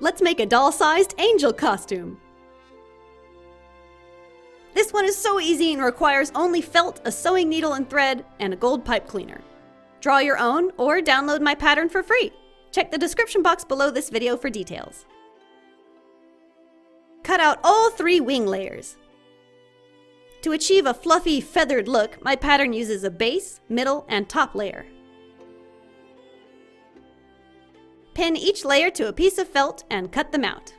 Let's make a doll-sized angel costume. This one is so easy and requires only felt, a sewing needle and thread, and a gold pipe cleaner. Draw your own or download my pattern for free. Check the description box below this video for details. Cut out all 3 wing layers. To achieve a fluffy, feathered look, my pattern uses a base, middle, and top layer. Pin each layer to a piece of felt and cut them out.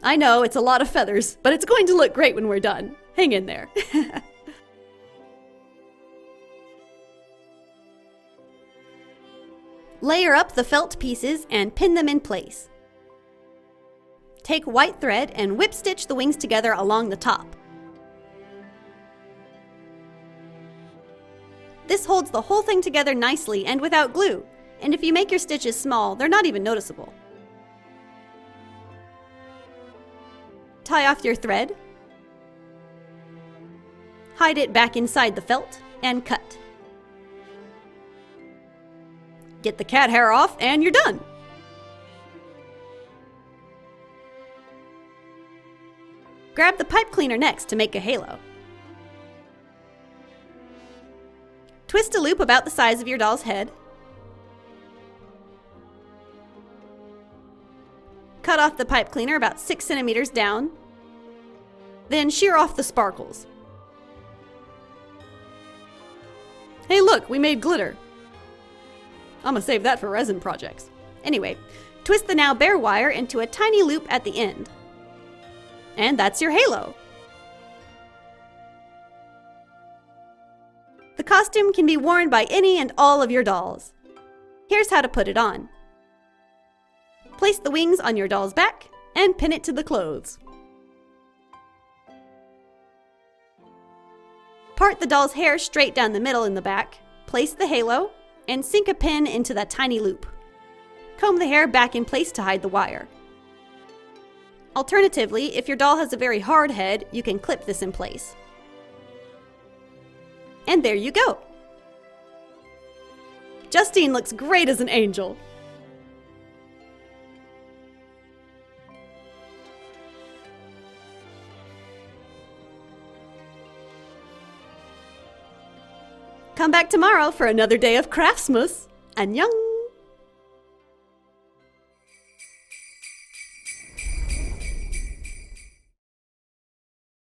I know, it's a lot of feathers, but it's going to look great when we're done. Hang in there. Layer up the felt pieces and pin them in place. Take white thread and whip stitch the wings together along the top. This holds the whole thing together nicely and without glue, and if you make your stitches small, they're not even noticeable. Tie off your thread, hide it back inside the felt, and cut. Get the cat hair off and you're done! Grab the pipe cleaner next to make a halo. Twist a loop about the size of your doll's head. Cut off the pipe cleaner about 6 centimeters down. Then shear off the sparkles. Hey look, we made glitter. I'm gonna save that for resin projects. Anyway, twist the now bare wire into a tiny loop at the end. And that's your halo! The costume can be worn by any and all of your dolls. Here's how to put it on. Place the wings on your doll's back and pin it to the clothes. Part the doll's hair straight down the middle in the back, place the halo, and sink a pin into that tiny loop. Comb the hair back in place to hide the wire. Alternatively, if your doll has a very hard head, you can clip this in place. And there you go! Justine looks great as an angel! Come back tomorrow for another day of Craftsmas! Annyeong!